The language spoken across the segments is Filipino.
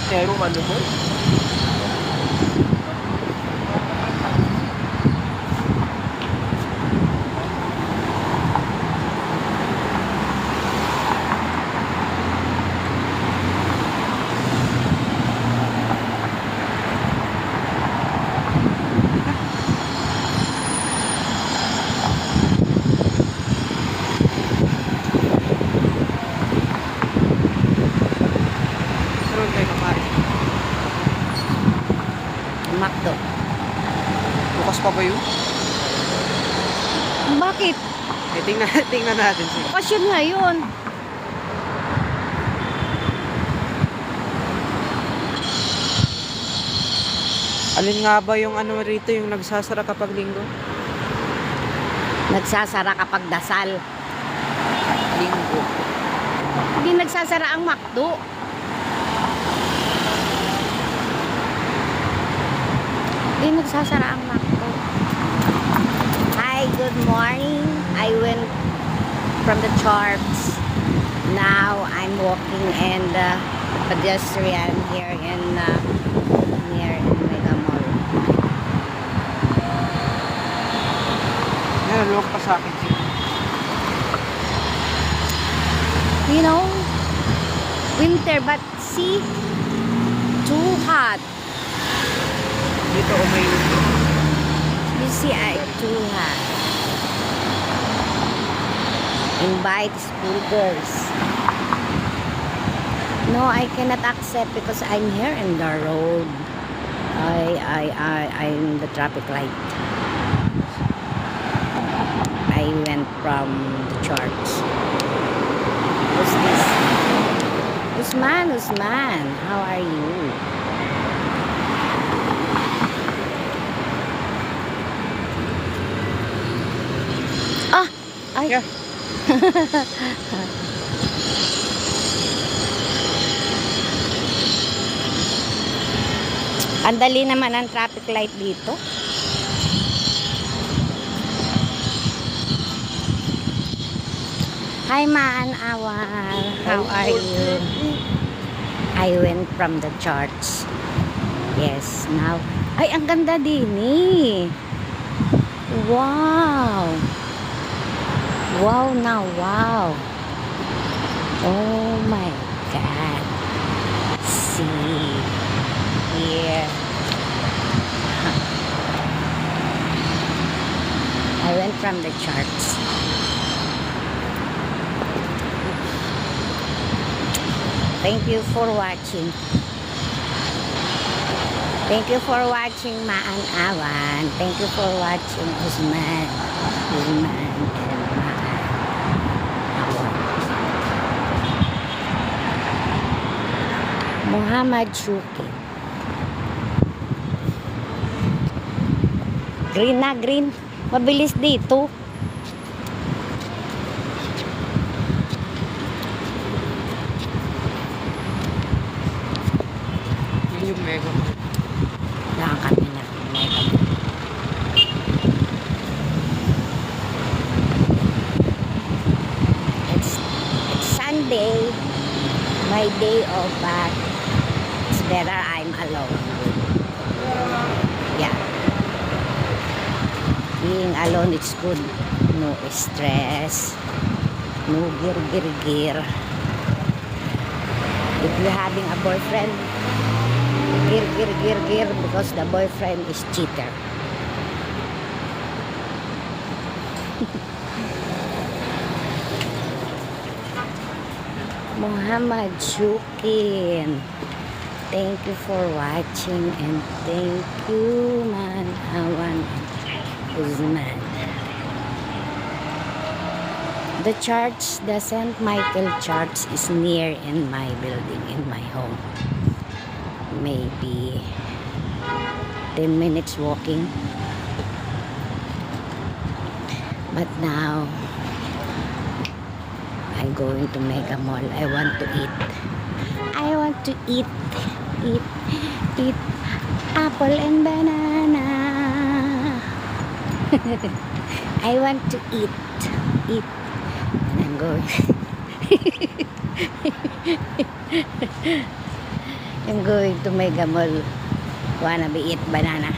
Terong ano mo? Saan tayo kakain? McDo. Bukas pa ba yun? Bakit? Eh, tingnan natin siya. Bukas yun ngayon. Alin nga ba yung ano rito, yung nagsasara kapag linggo? Nagsasara kapag dasal. Linggo. Hindi nagsasara ang McDo. Hindi nagsasara ang McDo. Hi, good morning. I went from the church. Now I'm walking in the pedestrian here in near Mega Mall. Yan, loob pa sa akin siya. You know, winter, but see, too hot. Dito umayon. You see, too hot. Invite school girls. No, I cannot accept because I'm here in the road. I'm the traffic light. I went from the church. Who's this? Usman, how are you? Ah, ay. Yeah. Ang dali naman ang traffic light dito. Hi, Man Awal. How are you? I went from the church. Yes, now. Ay, ang ganda din eh. Wow. Wow na wow. Oh my God. See. Here. I went from the church. Thank you for watching. Thank you for watching Maan Awan. Thank you for watching Usman and Maan Awan. Muhammad Shuki. Green na green. Mabilis dito. Yun yung Mega Mall. Daan kami na. It's Sunday. My day off, but it's better I'm alone. Yeah. Being alone, it's good. No stress. No gir. If you're having a boyfriend, gir because the boyfriend is cheater. Muhammad Shukin, thank you for watching, and thank you Man Awan Usman. The church, the St. Michael Church, is near in my building, in my home. Maybe 10 minutes walking. But now I'm going to Mega Mall. I want to eat. I want to eat apple and banana. I want to eat. And I'm going. I'm going to Mega Mall. Wanna be eat banana.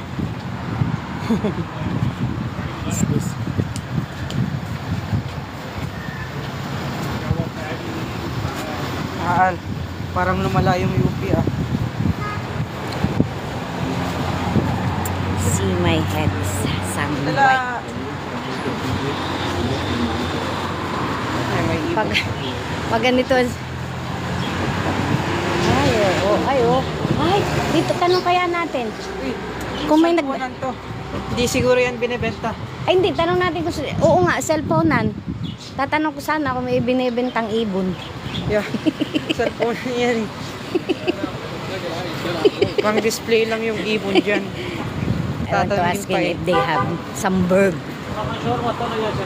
What's this? Parang lumala yung UP ah. See my head is some white. Dala. Ay, may ibon. Pag ganito. Ay, dito tanong kaya natin. Uy, Kung may cellphone-an to. Hindi siguro yan binibenta. Ay, hindi. Tanong natin kung... Oo nga, cellphone-an. Tatanong ko sana kung may binibentang ibon. Yeah. Cellphone yan eh. Pang display lang yung ibon dyan. I want to ask him if they have some bird.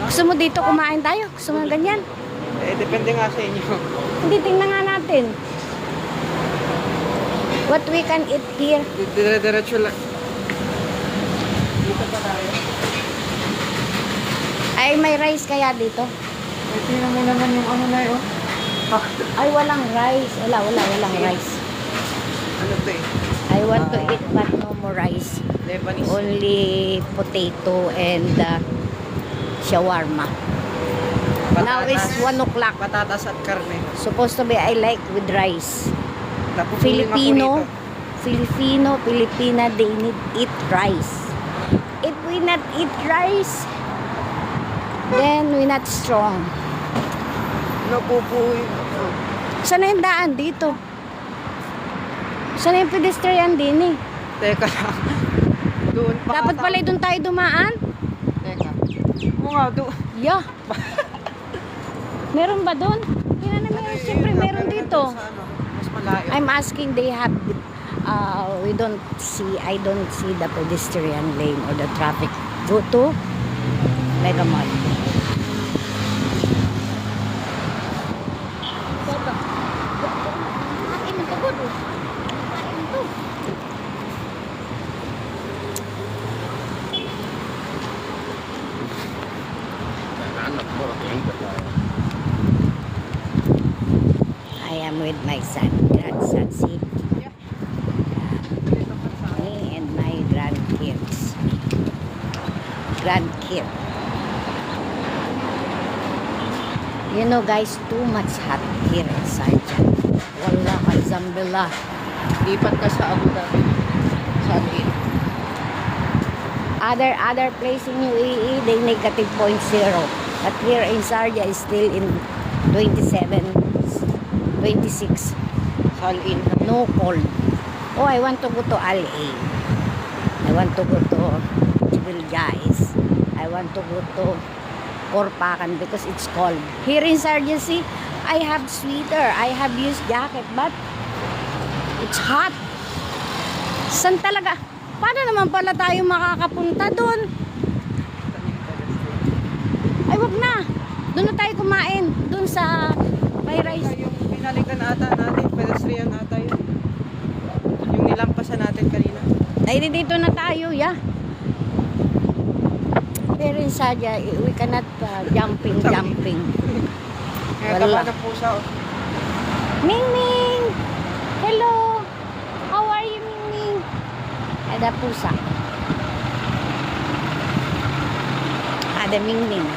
Gusto mo dito kumain tayo? Gusto mo ganyan? Eh, depende nga sa inyo. Hindi, tingnan nga natin. What we can eat here. Dire-diretso lang. Dito pa tayo. Ay, may rice kaya dito? Ay, tingnan mo naman yung ano na yun. Ay, walang rice. Walang rice. Ano to eh? I want to eat but no more rice. Lebanese. Only potato and shawarma. Now is 1 o'clock. Patatas at karne. Supposed to be I like with rice. Napupulong ako rito. Filipina, they need eat rice. If we not eat rice, then we not strong. Napupuhin ako. Saan na yung daan? Dito. Saan na yung pedestrian din eh? Teka lang. Doon pa. Dapat pala doon tayo dumaan? Teka. Oo nga, doon. Yeah. Meron ba doon? Tingnan na meron. Siyempre meron dito. Mas malayo. I'm asking they have I don't see the pedestrian lane or the traffic. Go to Mega Mall. I am with my son, grandson, see? Me and my grandkids. You know guys, too much hot here in Sarja. Wala kay Zambela. Lipat ka sa Abu Dhabi. Sa Alin. Other place in UAE, they negative 0.0. But here in Sarja is still in 27, 26. Sa Alin. No cold. Oh, I want to go to Al-A. I want to go to Jibil Jais. I want to go to Korpakan because it's cold. Here in Sarja, see, I have sweater. I have used jacket, but it's hot. San talaga? Paano naman pala tayo makakapunta doon? Ay, wag na. Doon na tayo kumain. Doon sa may rice. Yung pinalikan ata natin, pedestrian ata yun. Yung nilampasan natin kanina. Ay, dito na tayo, yeah. Pero in Sarja, we cannot jumping. Kaya Wala. taba ng pusa. Oh. Ming! Hello! How are you, Ming? Ada pusa. Ada Ming.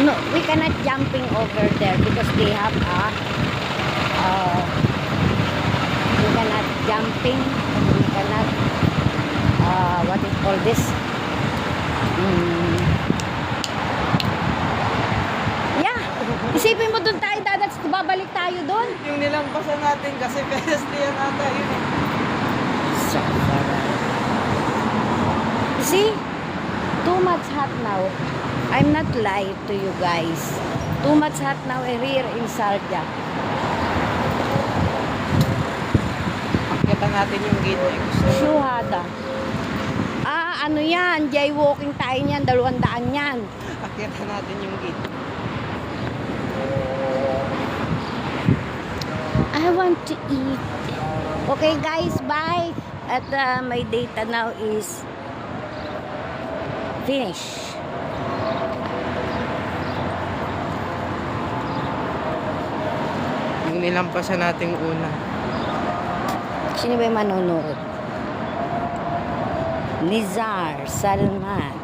No, we cannot jumping over there because they have we cannot jumping, we cannot what is called this? Yeah. Isipin mo doon tayo dadats, babalik tayo doon. Yung nilampasan natin kasi pedestrian ata yun. See? Too much hot now. I'm not lying to you guys. Too much hot now here in Sarja. Akyatan natin yung gate na gusto. Shuhada. Ano yan? Jaywalking tayo niyan. 200 yan. Akyatan natin yung gate. I want to eat. Okay guys, bye. At my data now is finish. Yung nilampasan nating una. Sino ba yung manonood? Nizar Salman.